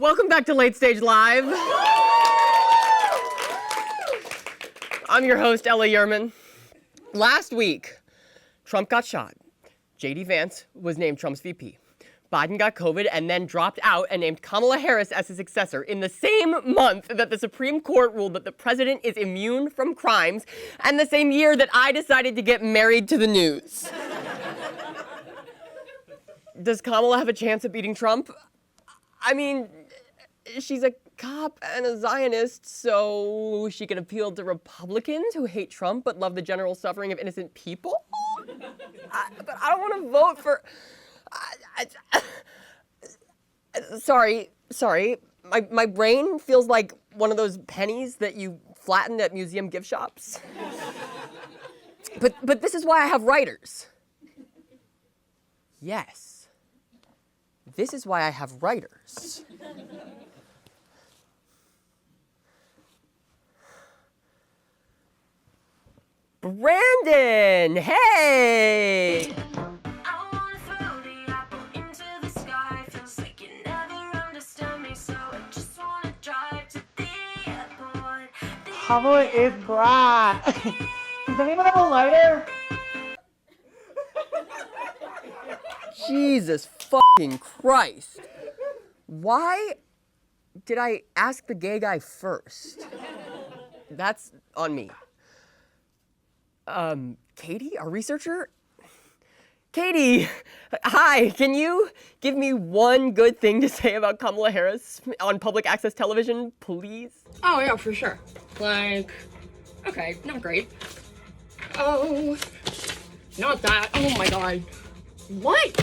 Welcome back to Late Stage Live. I'm your host, Ella Yurman. Last week, Trump got shot. J.D. Vance was named Trump's VP. Biden got COVID and then dropped out and named Kamala Harris as his successor in the same month that the Supreme Court ruled that the president is immune from crimes, and the same year that I decided to get married to the news. Does Kamala have a chance at beating Trump? I mean, she's a cop and a Zionist, so she can appeal to Republicans who hate Trump but love the general suffering of innocent people? But I don't want to vote for... Sorry. My brain feels like one of those pennies that you flattened at museum gift shops. But this is why I have writers. Yes. This is why I have writers. Brandon, hey! Kamala is black. Does anyone have a lighter? Jesus fucking Christ. Why did I ask the gay guy first? That's on me. Katy, our researcher? Katy, hi, can you give me one good thing to say about Kamala Harris on public access television, please? Oh, yeah, for sure. Like, okay, not great. Oh, not that. Oh my God. What?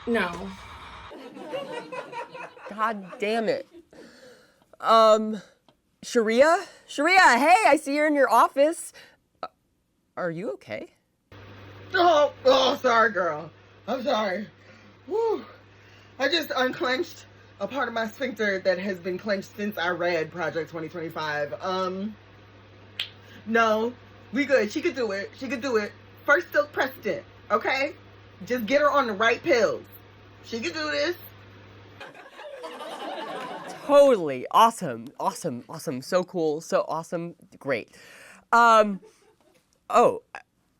No. God damn it. Sheria? Sheria, hey, I see you're in your office. Are you okay? Oh, sorry, girl. I'm sorry. Whew. I just unclenched a part of my sphincter that has been clenched since I read Project 2025. No, we good. She could do it. First silk precedent, okay? Just get her on the right pills. She could do this. Totally. Awesome. So cool. So awesome. Great. Oh,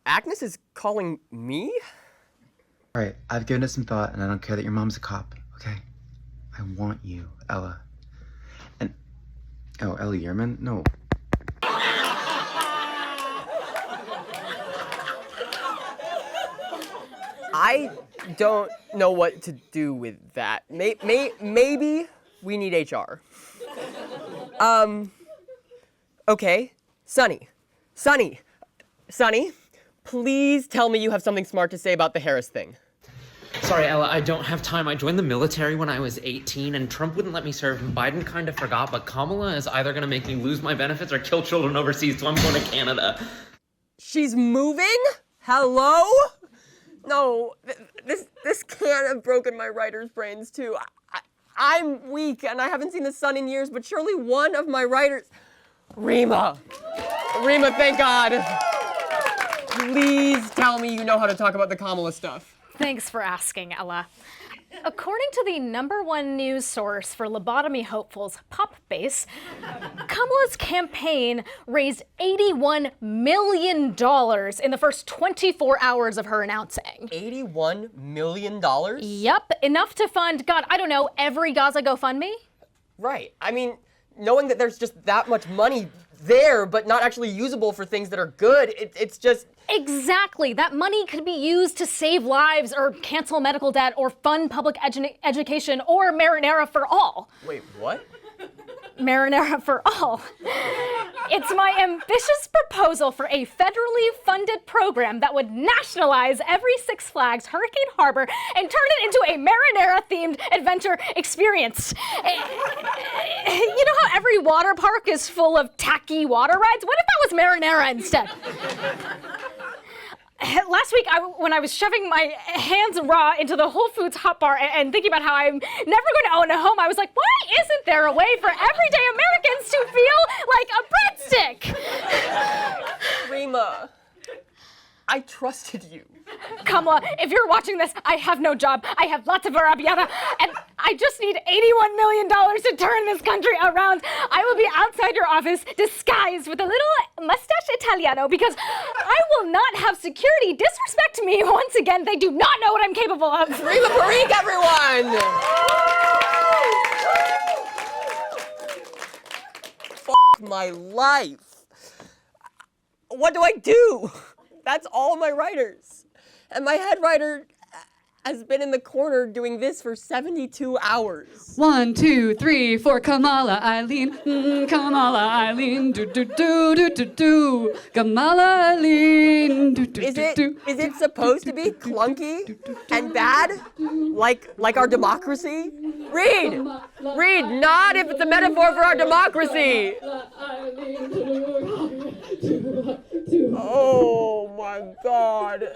Agnes is calling me? All right, I've given it some thought, and I don't care that your mom's a cop, okay? I want you, Ella. And, oh, Ella Yurman? No. I don't know what to do with that. Maybe we need HR. Okay, Sonny, please tell me you have something smart to say about the Harris thing. Sorry, Ella, I don't have time. I joined the military when I was 18, and Trump wouldn't let me serve, and Biden kind of forgot, but Kamala is either going to make me lose my benefits or kill children overseas, so I'm going to Canada. She's moving? Hello? No, this can't have broken my writer's brains, too. I'm weak, and I haven't seen the sun in years, but surely one of my writers... Rima, thank God. Please tell me you know how to talk about the Kamala stuff. Thanks for asking, Ella. According to the #1 news source for lobotomy hopefuls, Pop Base, Kamala's campaign raised $81 million in the first 24 hours of her announcing. $81 million? Yep, enough to fund, God, I don't know, every Gaza GoFundMe? Right. I mean, knowing that there's just that much money there, but not actually usable for things that are good, it's just... Exactly. That money could be used to save lives or cancel medical debt or fund public education or marinara for all. Wait, what? Marinara for all. It's my ambitious proposal for a federally funded program that would nationalize every Six Flags Hurricane Harbor and turn it into a marinara-themed adventure experience. You know how every water park is full of tacky water rides? What if that was marinara instead? Last week, when I was shoving my hands raw into the Whole Foods hot bar and thinking about how I'm never going to own a home, I was like, why isn't there a way for everyday Americans to feel like a breadstick? Rima, I trusted you. Kamala, if you're watching this, I have no job. I have lots of Arabiata, and I just need $81 million to turn this country around. I will be outside your office, disguised with a little mustache Italiano, because I will not have security disrespect me once again. They do not know what I'm capable of. Rima Parikh, everyone! My life. What do I do? That's all my writers. And my head writer has been in the corner doing this for 72 hours. 1, 2, 3, 4, Kamala, Eileen, Kamala, Eileen, do do do do do do, Kamala, Eileen, do do Is do do. it supposed to be clunky and bad? Like our democracy? Reid, nod if it's a metaphor for our democracy. Oh my God.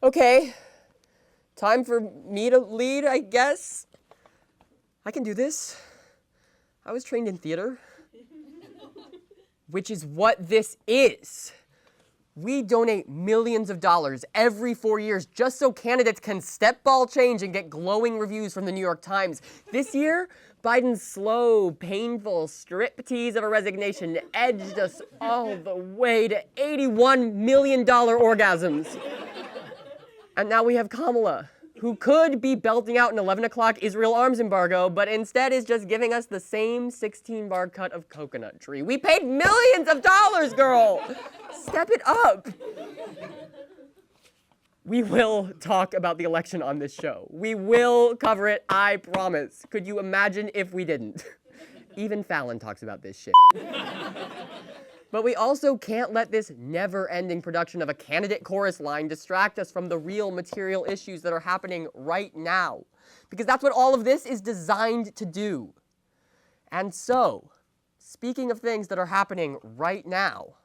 Okay. Time for me to lead, I guess. I can do this. I was trained in theater, which is what this is. We donate millions of dollars every 4 years just so candidates can step ball change and get glowing reviews from the New York Times. This year, Biden's slow, painful striptease of a resignation edged us all the way to $81 million orgasms. And now we have Kamala, who could be belting out an 11 o'clock Israel arms embargo, but instead is just giving us the same 16-bar cut of coconut tree. We paid millions of dollars, girl! Step it up! We will talk about the election on this show. We will cover it, I promise. Could you imagine if we didn't? Even Fallon talks about this shit. But we also can't let this never-ending production of a candidate chorus line distract us from the real material issues that are happening right now. Because that's what all of this is designed to do. And so, speaking of things that are happening right now,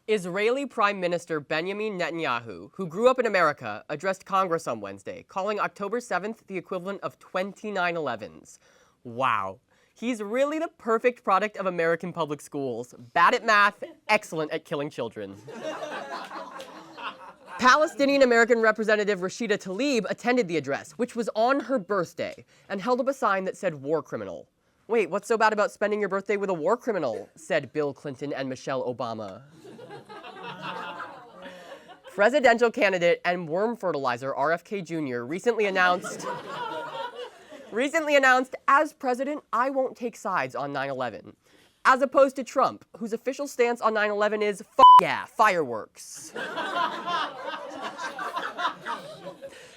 Israeli Prime Minister Benjamin Netanyahu, who grew up in America, addressed Congress on Wednesday, calling October 7th the equivalent of 29/11s. Wow. He's really the perfect product of American public schools. Bad at math, excellent at killing children. Palestinian-American Representative Rashida Tlaib attended the address, which was on her birthday, and held up a sign that said war criminal. Wait, what's so bad about spending your birthday with a war criminal? Said Bill Clinton and Michelle Obama. Presidential candidate and worm fertilizer RFK Jr. recently announced, as president, I won't take sides on 9/11. As opposed to Trump, whose official stance on 9/11 is, F yeah, fireworks.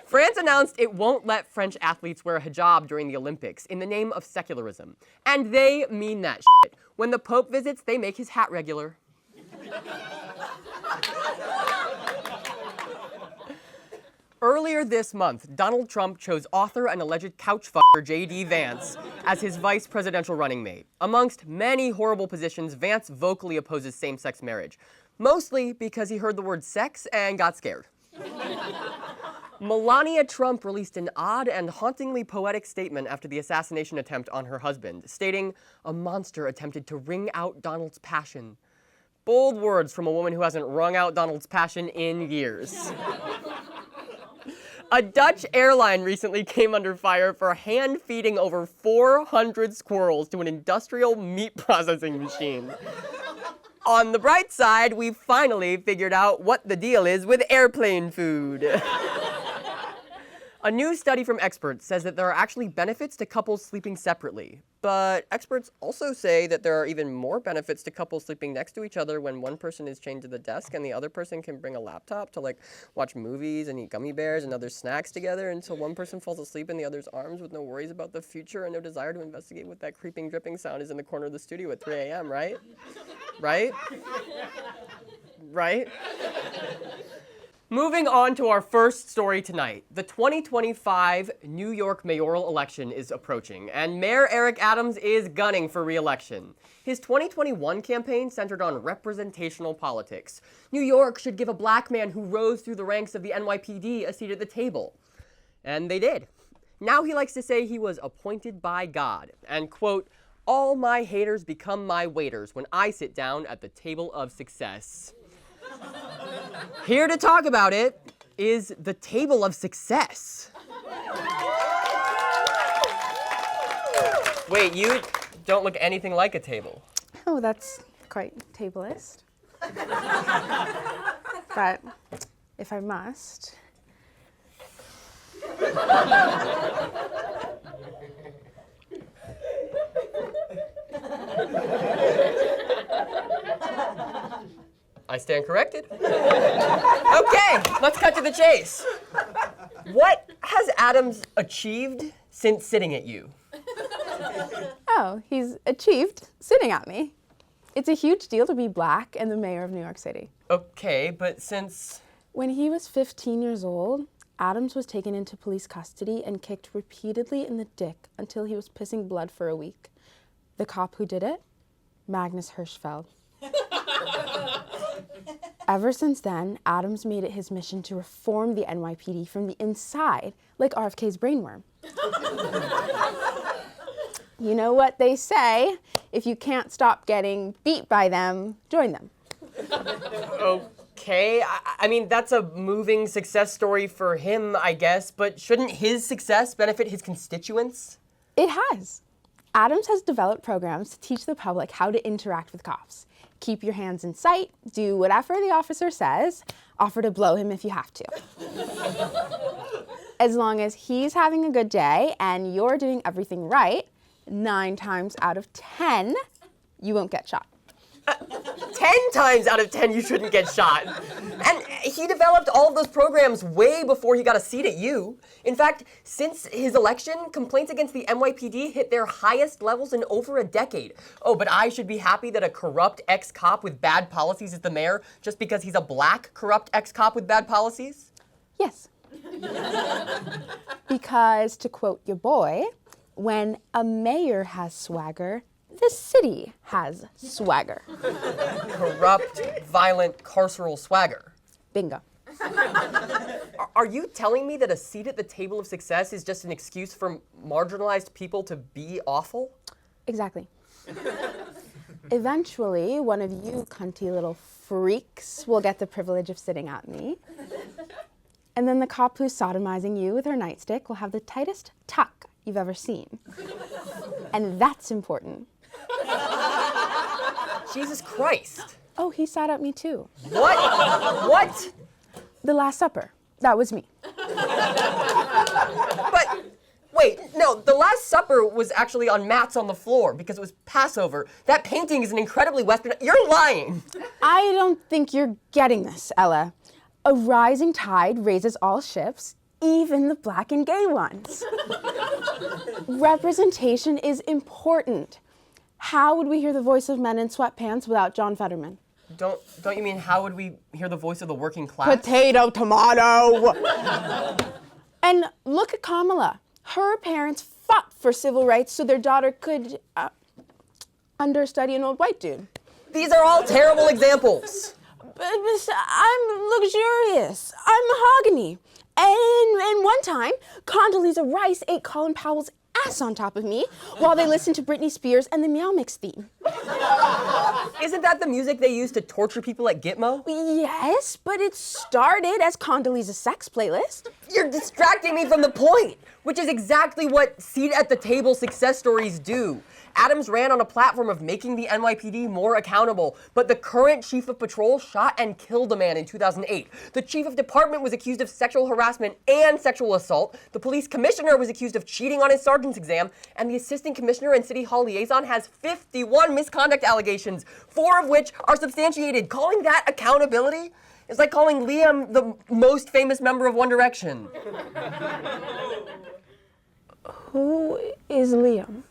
France announced it won't let French athletes wear a hijab during the Olympics in the name of secularism. And they mean that shit. When the Pope visits, they make his hat regular. Earlier this month, Donald Trump chose author and alleged couch fucker J.D. Vance as his vice presidential running mate. Amongst many horrible positions, Vance vocally opposes same-sex marriage, mostly because he heard the word sex and got scared. Melania Trump released an odd and hauntingly poetic statement after the assassination attempt on her husband, stating, "A monster attempted to wring out Donald's passion." Bold words from a woman who hasn't wrung out Donald's passion in years. A Dutch airline recently came under fire for hand-feeding over 400 squirrels to an industrial meat processing machine. On the bright side, we finally figured out what the deal is with airplane food. A new study from experts says that there are actually benefits to couples sleeping separately. But experts also say that there are even more benefits to couples sleeping next to each other when one person is chained to the desk and the other person can bring a laptop to watch movies and eat gummy bears and other snacks together until one person falls asleep in the other's arms with no worries about the future and no desire to investigate what that creeping dripping sound is in the corner of the studio at 3 a.m., right? Right? Right? Moving on to our first story tonight. The 2025 New York mayoral election is approaching, and Mayor Eric Adams is gunning for re-election. His 2021 campaign centered on representational politics. New York should give a black man who rose through the ranks of the NYPD a seat at the table. And they did. Now he likes to say he was appointed by God, and, quote, All my haters become my waiters when I sit down at the table of success. Here to talk about it is the table of success. Wait, you don't look anything like a table. Oh, that's quite tablist. But if I must. I stand corrected. Okay, let's cut to the chase. What has Adams achieved since sitting at you? Oh, he's achieved sitting at me. It's a huge deal to be black and the mayor of New York City. Okay, but since... When he was 15 years old, Adams was taken into police custody and kicked repeatedly in the dick until he was pissing blood for a week. The cop who did it? Magnus Hirschfeld. Ever since then, Adams made it his mission to reform the NYPD from the inside, like RFK's brainworm. You know what they say, if you can't stop getting beat by them, join them. Okay, I mean, that's a moving success story for him, I guess, but shouldn't his success benefit his constituents? It has. Adams has developed programs to teach the public how to interact with cops. Keep your hands in sight, do whatever the officer says, offer to blow him if you have to. As long as he's having a good day and you're doing everything right, 9 times out of 10, you won't get shot. 10 times out of 10 you shouldn't get shot. And he developed all of those programs way before he got a seat at you. In fact, since his election, complaints against the NYPD hit their highest levels in over a decade. Oh, but I should be happy that a corrupt ex-cop with bad policies is the mayor just because he's a black corrupt ex-cop with bad policies? Yes. Because, to quote your boy, when a mayor has swagger, the city has swagger. Corrupt, violent, carceral swagger. Bingo. Are you telling me that a seat at the table of success is just an excuse for marginalized people to be awful? Exactly. Eventually, one of you cunty little freaks will get the privilege of sitting at me. And then the cop who's sodomizing you with her nightstick will have the tightest tuck you've ever seen. And that's important. Jesus Christ. Oh, he sat at me too. What? What? The Last Supper. That was me. But, wait, no, The Last Supper was actually on mats on the floor because it was Passover. That painting is an incredibly Western... You're lying! I don't think you're getting this, Ella. A rising tide raises all ships, even the black and gay ones. Representation is important. How would we hear the voice of men in sweatpants without John Fetterman? Don't you mean how would we hear the voice of the working class? Potato, tomato. And look at Kamala. Her parents fought for civil rights so their daughter could understudy an old white dude. These are all terrible examples. But I'm luxurious. I'm mahogany. And one time, Condoleezza Rice ate Colin Powell's ass on top of me while they listened to Britney Spears and the Meow Mix theme. Isn't that the music they use to torture people at Gitmo? Yes, but it started as Condoleezza's sex playlist. You're distracting me from the point, which is exactly what seat at the table success stories do. Adams ran on a platform of making the NYPD more accountable, but the current chief of patrol shot and killed a man in 2008. The chief of department was accused of sexual harassment and sexual assault. The police commissioner was accused of cheating on his sergeant's exam, and the assistant commissioner and city hall liaison has 51 misconduct allegations, 4 of which are substantiated. Calling that accountability is like calling Liam the most famous member of One Direction. Who is Liam?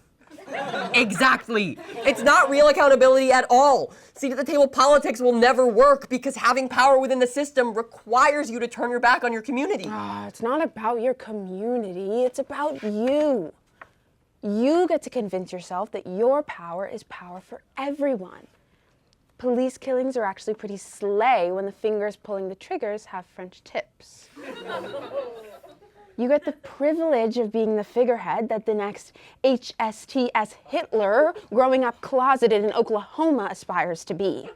Exactly. It's not real accountability at all. Seat at the table politics will never work because having power within the system requires you to turn your back on your community. It's not about your community, it's about you. You get to convince yourself that your power is power for everyone. Police killings are actually pretty slay when the fingers pulling the triggers have French tips. You get the privilege of being the figurehead that the next HSTS Hitler growing up closeted in Oklahoma aspires to be.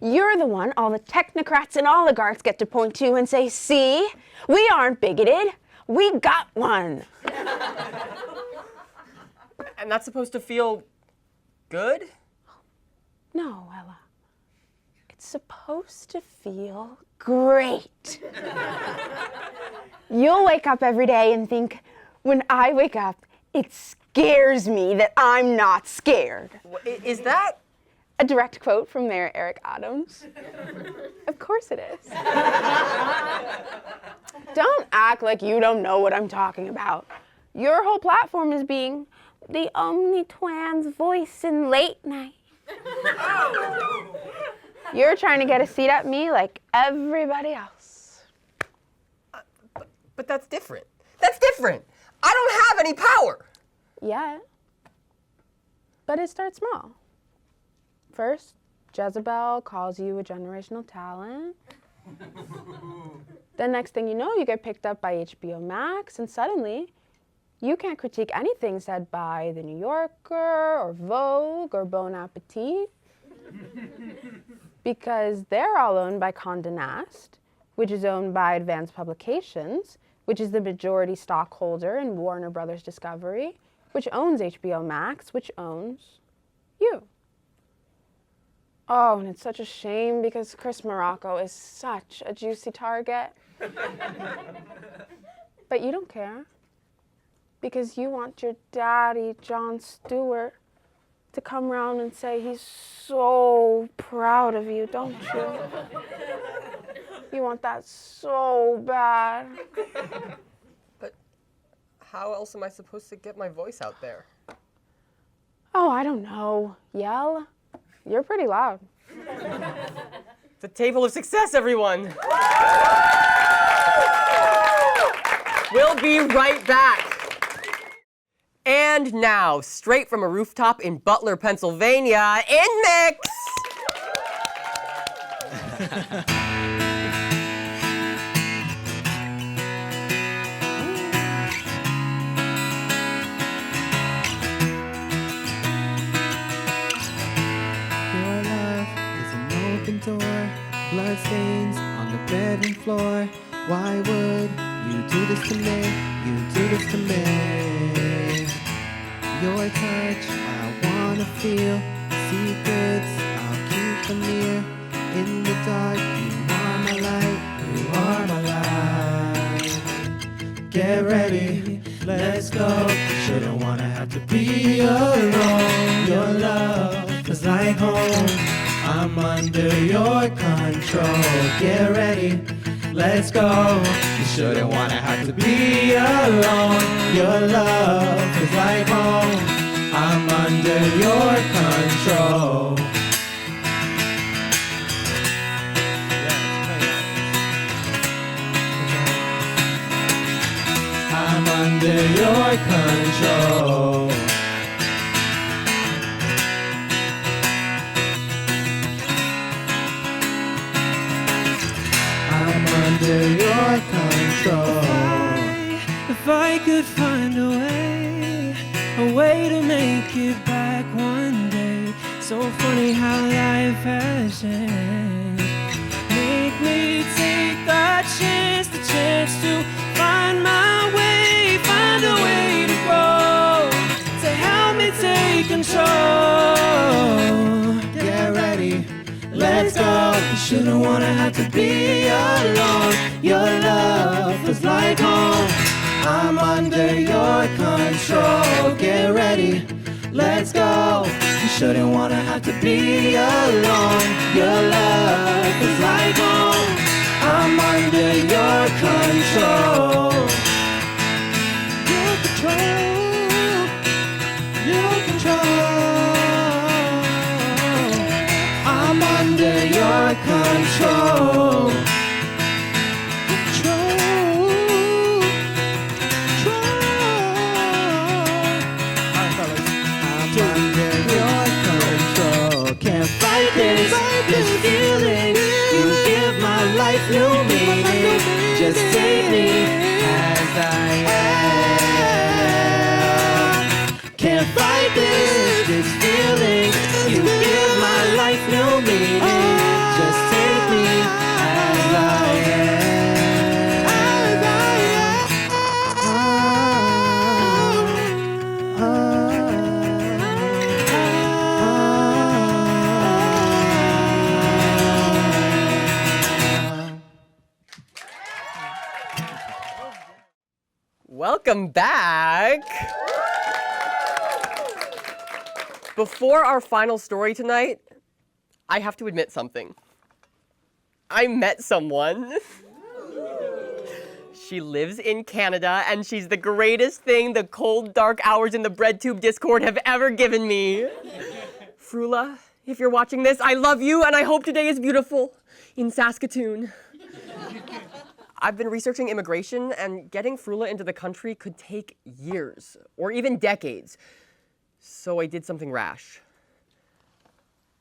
You're the one all the technocrats and oligarchs get to point to and say, see, we aren't bigoted, we got one. And that's supposed to feel good? No, Ella. It's supposed to feel great. You'll wake up every day and think, when I wake up, it scares me that I'm not scared. Is that? A direct quote from Mayor Eric Adams. Of course it is. Don't act like you don't know what I'm talking about. Your whole platform is being the only trans voice in late night. You're trying to get a seat at me like everybody else. But that's different. That's different. I don't have any power. Yeah. But it starts small. First, Jezebel calls you a generational talent. Then next thing you know, you get picked up by HBO Max, and suddenly you can't critique anything said by The New Yorker or Vogue or Bon Appetit because they're all owned by Condé Nast, which is owned by Advanced Publications, which is the majority stockholder in Warner Brothers Discovery, which owns HBO Max, which owns you. Oh, and it's such a shame because Chris Morocco is such a juicy target. But you don't care. Because you want your daddy, Jon Stewart, to come around and say he's so proud of you, don't you? You want that so bad. But how else am I supposed to get my voice out there? Oh, I don't know. Yell? You're pretty loud. The table of success, everyone. We'll be right back. And now, straight from a rooftop in Butler, Pennsylvania, in mix. Your love is an open door, bloodstains on the bedroom floor. Why would you do this to me? You do this to me. Your touch, I wanna feel. Secrets, I'll keep them near. In the dark, you are my light. You are my light. Get ready, let's go. Shouldn't wanna have to be alone. Your love is like home. I'm under your control. Get ready, let's go. You shouldn't wanna have to be alone. Your love is like home. I'm under your control. I'm under your control. I'm under your control. If I could find a way to make it back one day. So funny how life has changed. Make me take a chance, the chance to find my way, find a way to grow, to help me take control. Get ready, let's go. You shouldn't wanna have to be alone. Your love is like home. I'm under your control. Get ready, let's go. You shouldn't wanna have to be alone. Your love is like home. I'm under your control. Your control. Your control. I'm under your control. This feeling, you give my life new meaning. Just take me as I am. right this feeling. You give my life new meaning. Just take me as I am. Welcome back. Before our final story tonight, I have to admit something. I met someone. She lives in Canada, and she's the greatest thing the cold, dark hours in the BreadTube Discord have ever given me. Frula, if you're watching this, I love you, and I hope today is beautiful in Saskatoon. I've been researching immigration, and getting Frula into the country could take years, or even decades. So I did something rash.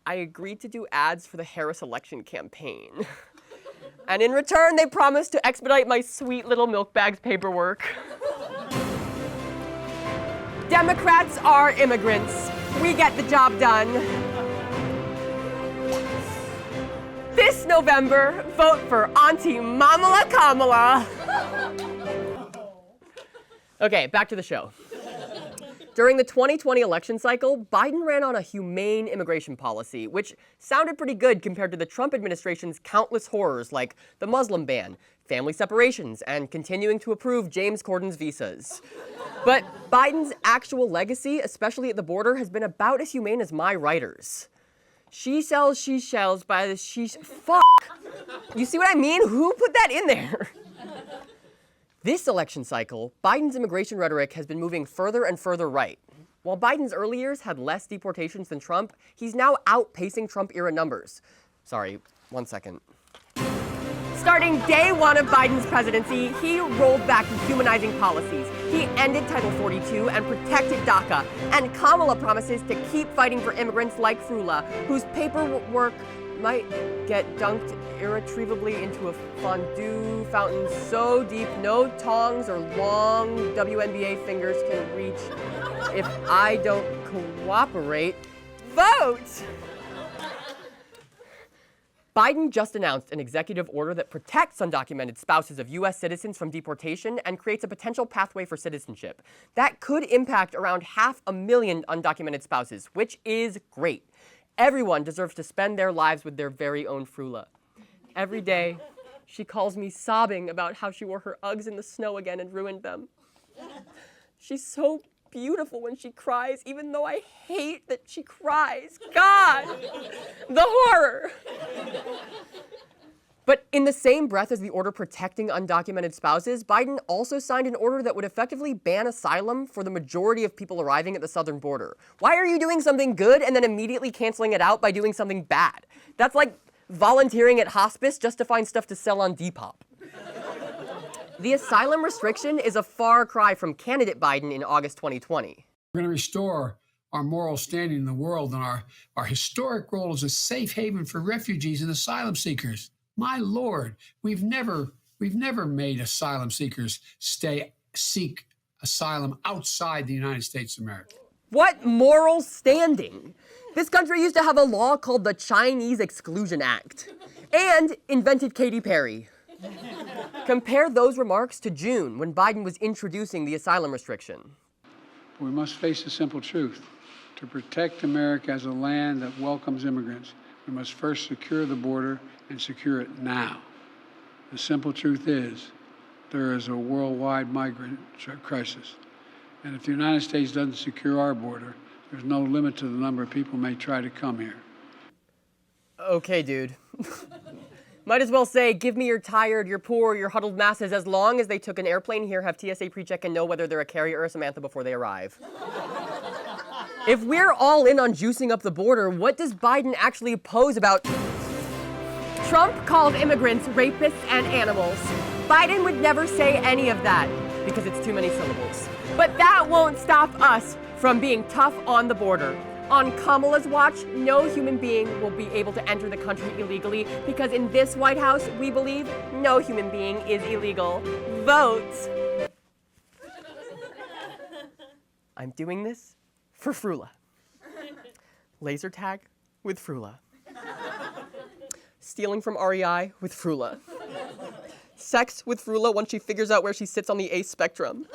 I agreed to do ads for the Harris election campaign. And in return, they promised to expedite my sweet little milk bag's paperwork. Democrats are immigrants. We get the job done. This November, vote for Auntie Kamala. Okay, back to the show. During the 2020 election cycle, Biden ran on a humane immigration policy, which sounded pretty good compared to the Trump administration's countless horrors like the Muslim ban, family separations, and continuing to approve James Corden's visas. But Biden's actual legacy, especially at the border, has been about as humane as my writers. She sells, she shells by the fuck. You see what I mean? Who put that in there? This election cycle, Biden's immigration rhetoric has been moving further and further right. While Biden's early years had less deportations than Trump, he's now outpacing Trump-era numbers. Sorry, 1 second. Starting day one of Biden's presidency, he rolled back dehumanizing policies. He ended Title 42 and protected DACA. And Kamala promises to keep fighting for immigrants like Frula, whose paperwork might get dunked irretrievably into a fondue fountain so deep no tongs or long WNBA fingers can reach. If I don't cooperate, vote! Biden just announced an executive order that protects undocumented spouses of U.S. citizens from deportation and creates a potential pathway for citizenship. That could impact around 500,000 undocumented spouses, which is great. Everyone deserves to spend their lives with their very own Frula. Every day, she calls me sobbing about how she wore her Uggs in the snow again and ruined them. She's so beautiful when she cries, even though I hate that she cries. God, the horror. But in the same breath as the order protecting undocumented spouses, Biden also signed an order that would effectively ban asylum for the majority of people arriving at the southern border. Why are you doing something good and then immediately canceling it out by doing something bad? That's like volunteering at hospice just to find stuff to sell on Depop. The asylum restriction is a far cry from candidate Biden in August 2020. We're going to restore our moral standing in the world and our historic role as a safe haven for refugees and asylum seekers. My Lord, we've never made asylum seekers seek asylum outside the United States of America. What moral standing? This country used to have a law called the Chinese Exclusion Act and invented Katy Perry. Compare those remarks to June, when Biden was introducing the asylum restriction. We must face the simple truth. To protect America as a land that welcomes immigrants, we must first secure the border and secure it now. The simple truth is, there is a worldwide migrant crisis. And if the United States doesn't secure our border, there's no limit to the number of people who may try to come here. Okay, dude. Might as well say, give me your tired, your poor, your huddled masses, as long as they took an airplane here, have TSA pre-check, and know whether they're a Carrie or a Samantha before they arrive. If we're all in on juicing up the border, what does Biden actually oppose about? Trump called immigrants rapists and animals. Biden would never say any of that, because it's too many syllables. But that won't stop us from being tough on the border. On Kamala's watch, no human being will be able to enter the country illegally, because in this White House, we believe no human being is illegal. Vote! I'm doing this for Frula. Laser tag with Frula. Stealing from REI with Frula. Sex with Frula once she figures out where she sits on the ace spectrum.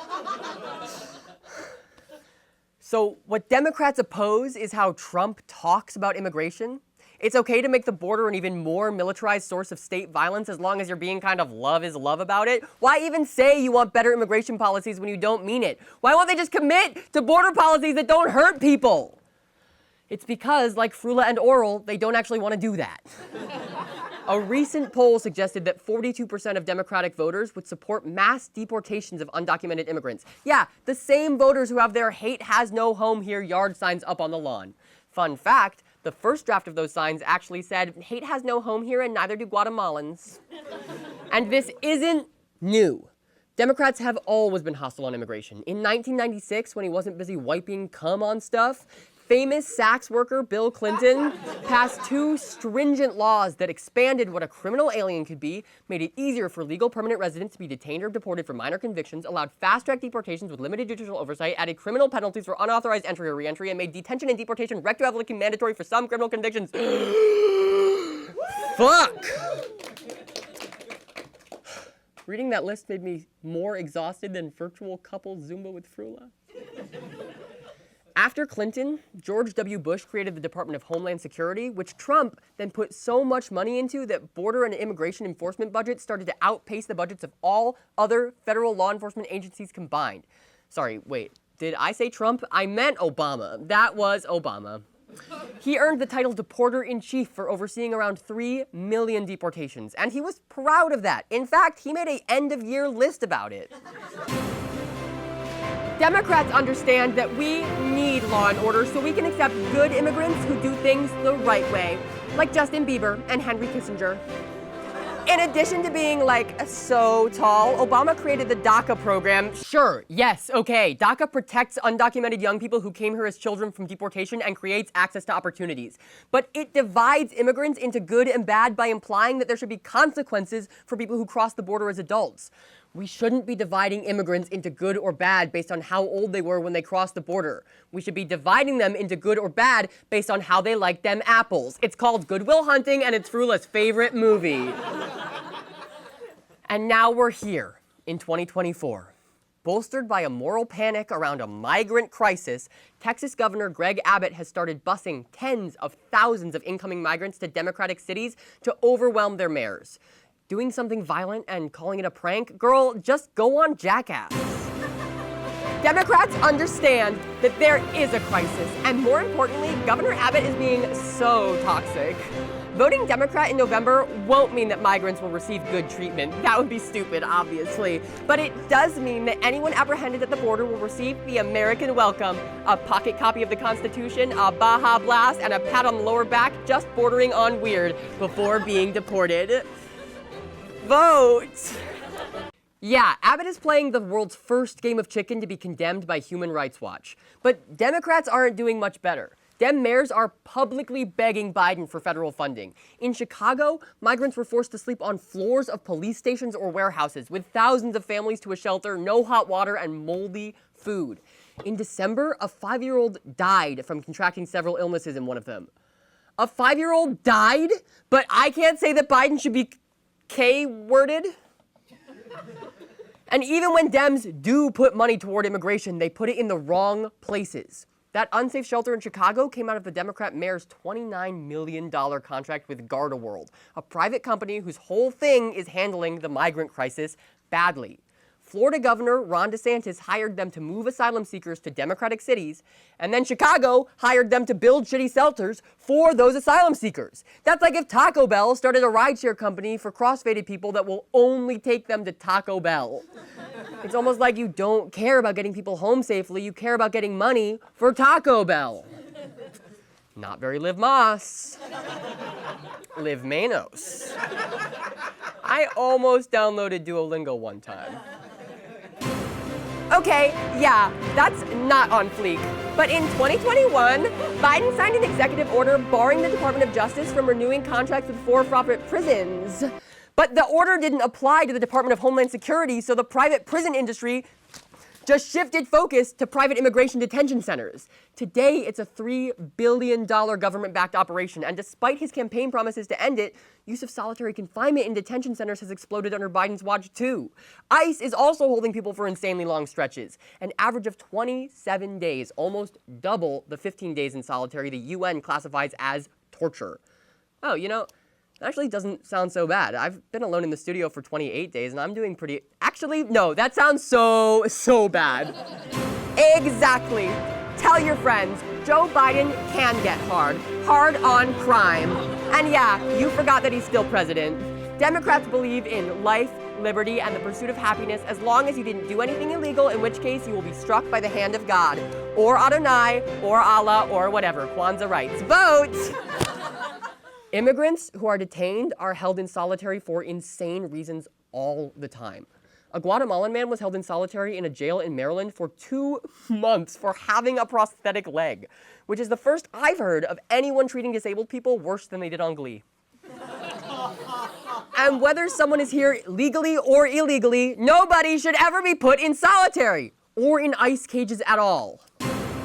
So what Democrats oppose is how Trump talks about immigration. It's okay to make the border an even more militarized source of state violence as long as you're being kind of love is love about it. Why even say you want better immigration policies when you don't mean it? Why won't they just commit to border policies that don't hurt people? It's because, like Frula and Oral, they don't actually want to do that. A recent poll suggested that 42% of Democratic voters would support mass deportations of undocumented immigrants. Yeah, the same voters who have their "hate has no home here" yard signs up on the lawn. Fun fact, the first draft of those signs actually said, "Hate has no home here and neither do Guatemalans." And this isn't new. Democrats have always been hostile on immigration. In 1996, when he wasn't busy wiping cum on stuff, famous Saks worker Bill Clinton passed 2 stringent laws that expanded what a criminal alien could be, made it easier for legal permanent residents to be detained or deported for minor convictions, allowed fast-track deportations with limited judicial oversight, added criminal penalties for unauthorized entry or reentry, and made detention and deportation retroactively mandatory for some criminal convictions. Fuck! Reading that list made me more exhausted than virtual couple Zumba with Frula. After Clinton, George W. Bush created the Department of Homeland Security, which Trump then put so much money into that border and immigration enforcement budgets started to outpace the budgets of all other federal law enforcement agencies combined. Sorry, wait, did I say Trump? I meant Obama. That was Obama. He earned the title Deporter-in-Chief for overseeing around 3 million deportations, and he was proud of that. In fact, he made an end-of-year list about it. Democrats understand that we need law and order so we can accept good immigrants who do things the right way, like Justin Bieber and Henry Kissinger. In addition to being, like, so tall, Obama created the DACA program. Sure, yes, okay. DACA protects undocumented young people who came here as children from deportation and creates access to opportunities. But it divides immigrants into good and bad by implying that there should be consequences for people who cross the border as adults. We shouldn't be dividing immigrants into good or bad based on how old they were when they crossed the border. We should be dividing them into good or bad based on how they like them apples. It's called Good Will Hunting, and it's Frula's favorite movie. And now we're here in 2024. Bolstered by a moral panic around a migrant crisis, Texas Governor Greg Abbott has started busing tens of thousands of incoming migrants to Democratic cities to overwhelm their mayors. Doing something violent and calling it a prank? Girl, just go on Jackass. Democrats understand that there is a crisis, and more importantly, Governor Abbott is being so toxic. Voting Democrat in November won't mean that migrants will receive good treatment. That would be stupid, obviously. But it does mean that anyone apprehended at the border will receive the American welcome, a pocket copy of the Constitution, a Baja Blast, and a pat on the lower back, just bordering on weird, before being deported. Vote! Yeah, Abbott is playing the world's first game of chicken to be condemned by Human Rights Watch. But Democrats aren't doing much better. Dem mayors are publicly begging Biden for federal funding. In Chicago, migrants were forced to sleep on floors of police stations or warehouses, with thousands of families to a shelter, no hot water, and moldy food. In December, a 5-year-old died from contracting several illnesses in one of them. A 5-year-old died? But I can't say that Biden should be K-worded? And even when Dems do put money toward immigration, they put it in the wrong places. That unsafe shelter in Chicago came out of the Democrat mayor's $29 million contract with Gardaworld, a private company whose whole thing is handling the migrant crisis badly. Florida Governor Ron DeSantis hired them to move asylum seekers to Democratic cities, and then Chicago hired them to build shitty shelters for those asylum seekers. That's like if Taco Bell started a rideshare company for cross-faded people that will only take them to Taco Bell. It's almost like you don't care about getting people home safely, you care about getting money for Taco Bell. Not very Liv Moss. Liv Manos. I almost downloaded Duolingo one time. Okay, yeah, that's not on fleek. But in 2021, Biden signed an executive order barring the Department of Justice from renewing contracts with for-profit prisons. But the order didn't apply to the Department of Homeland Security, so the private prison industry just shifted focus to private immigration detention centers. Today, it's a $3 billion government-backed operation, and despite his campaign promises to end it, use of solitary confinement in detention centers has exploded under Biden's watch, too. ICE is also holding people for insanely long stretches, an average of 27 days, almost double the 15 days in solitary the UN classifies as torture. Oh, you know, that actually doesn't sound so bad. I've been alone in the studio for 28 days, and I'm doing pretty... Actually, no, that sounds so bad. Exactly. Tell your friends, Joe Biden can get hard on crime. And yeah, you forgot that he's still president. Democrats believe in life, liberty, and the pursuit of happiness as long as you didn't do anything illegal, in which case you will be struck by the hand of God, or Adonai, or Allah, or whatever. Kwanzaa writes. Vote! Immigrants who are detained are held in solitary for insane reasons all the time. A Guatemalan man was held in solitary in a jail in Maryland for 2 months for having a prosthetic leg, which is the first I've heard of anyone treating disabled people worse than they did on Glee. And whether someone is here legally or illegally, nobody should ever be put in solitary or in ICE cages at all.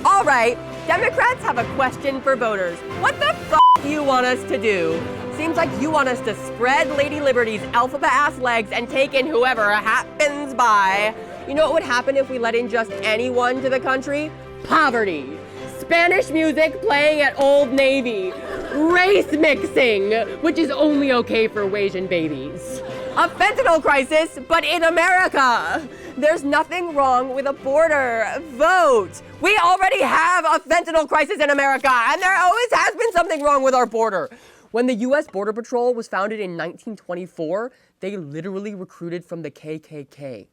All right, Democrats have a question for voters. What the f*** do you want us to do? Seems like you want us to spread Lady Liberty's alphabet-ass legs and take in whoever happens by. You know what would happen if we let in just anyone to the country? Poverty. Spanish music playing at Old Navy. Race mixing, which is only okay for Asian babies. A fentanyl crisis, but in America. There's nothing wrong with a border. Vote. We already have a fentanyl crisis in America, and there always has been something wrong with our border. When the U.S. Border Patrol was founded in 1924, they literally recruited from the KKK.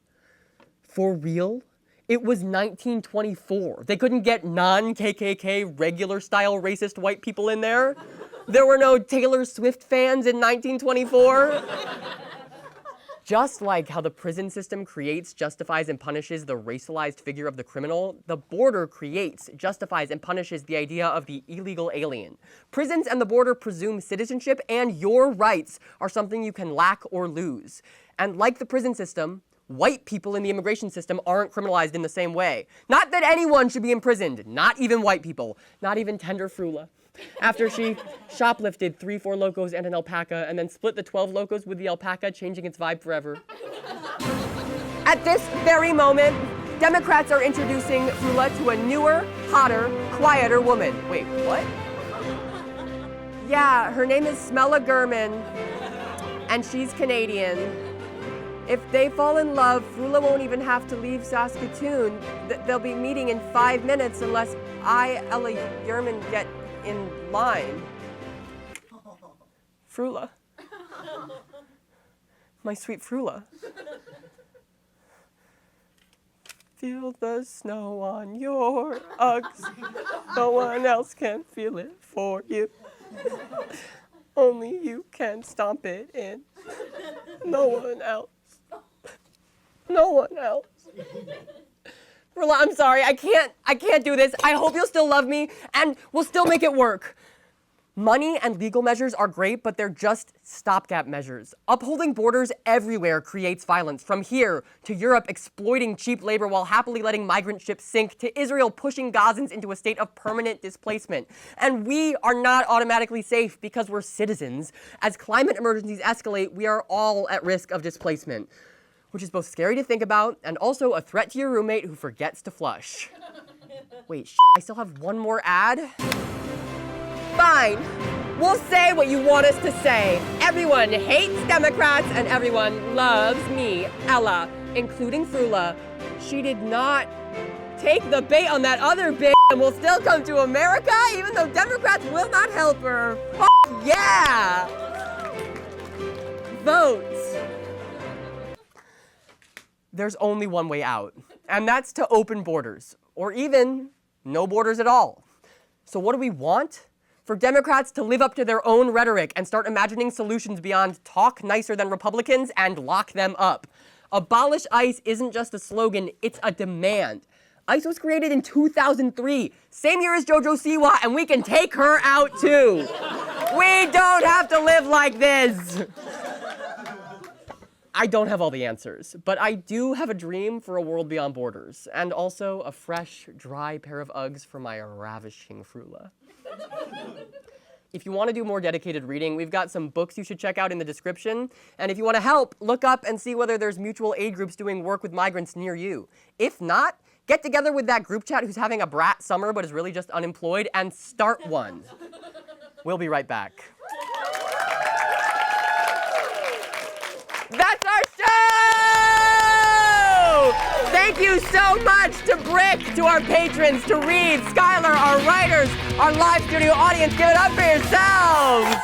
For real? It was 1924. They couldn't get non-KKK, regular-style racist white people in there? There were no Taylor Swift fans in 1924? Just like how the prison system creates, justifies, and punishes the racialized figure of the criminal, the border creates, justifies, and punishes the idea of the illegal alien. Prisons and the border presume citizenship, and your rights are something you can lack or lose. And like the prison system, white people in the immigration system aren't criminalized in the same way. Not that anyone should be imprisoned, not even white people, not even Tender Frula. After she shoplifted 3 Four Locos and an alpaca and then split the 12 Locos with the alpaca, changing its vibe forever. At this very moment, Democrats are introducing Frula to a newer, hotter, quieter woman. Wait, what? Yeah, her name is Smella Gurman, and she's Canadian. If they fall in love, Frula won't even have to leave Saskatoon. They'll be meeting in 5 minutes unless I, Ella Yurman, get in line. Frula. My sweet Frula. Feel the snow on your Uggs. No one else can feel it for you. Only you can stomp it in. No one else. No one else. Frula, I'm sorry, I can't do this. I hope you'll still love me, and we'll still make it work. Money and legal measures are great, but they're just stopgap measures. Upholding borders everywhere creates violence, from here to Europe exploiting cheap labor while happily letting migrant ships sink, to Israel pushing Gazans into a state of permanent displacement. And we are not automatically safe because we're citizens. As climate emergencies escalate, we are all at risk of displacement, which is both scary to think about and also a threat to your roommate who forgets to flush. Wait, I still have one more ad? Fine. We'll say what you want us to say. Everyone hates Democrats and everyone loves me, Ella, including Frula. She did not take the bait on that other bitch and will still come to America even though Democrats will not help her. F yeah! Vote. There's only one way out, and that's to open borders, or even no borders at all. So what do we want? For Democrats to live up to their own rhetoric and start imagining solutions beyond talk nicer than Republicans and lock them up. Abolish ICE isn't just a slogan, it's a demand. ICE was created in 2003, same year as JoJo Siwa, and we can take her out too. We don't have to live like this. I don't have all the answers, but I do have a dream for a world beyond borders, and also a fresh, dry pair of Uggs for my ravishing Frula. If you want to do more dedicated reading, we've got some books you should check out in the description. And if you want to help, look up and see whether there's mutual aid groups doing work with migrants near you. If not, get together with that group chat who's having a brat summer but is really just unemployed and start one. We'll be right back. That's our show! Thank you so much to Brick, to our patrons, to Reid, Skylar, our writers, our live studio audience. Give it up for yourselves!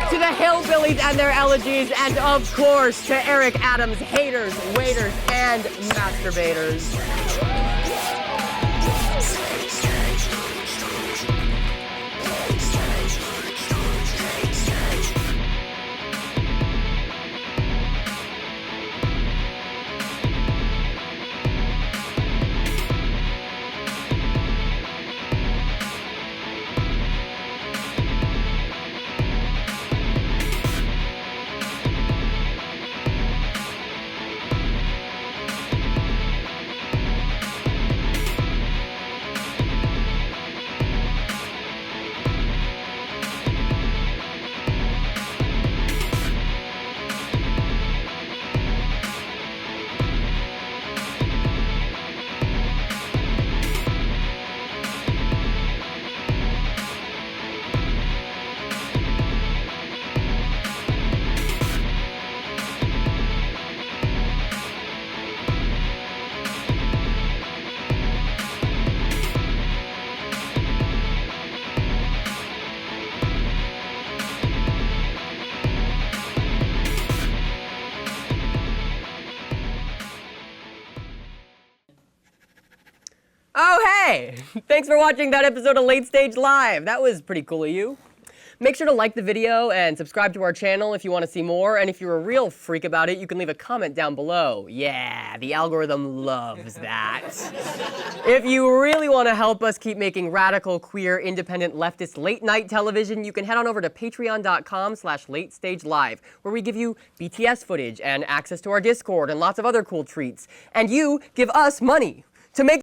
To the Hillbillies and their elegies, and of course, to Eric Adams' haters, waiters, and masturbators. Oh, hey! Thanks for watching that episode of Late Stage Live. That was pretty cool of you. Make sure to like the video and subscribe to our channel if you want to see more. And if you're a real freak about it, you can leave a comment down below. Yeah, the algorithm loves that. If you really want to help us keep making radical, queer, independent, leftist late-night television, you can head on over to patreon.com/latestagelive, where we give you BTS footage and access to our Discord and lots of other cool treats. And you give us money to make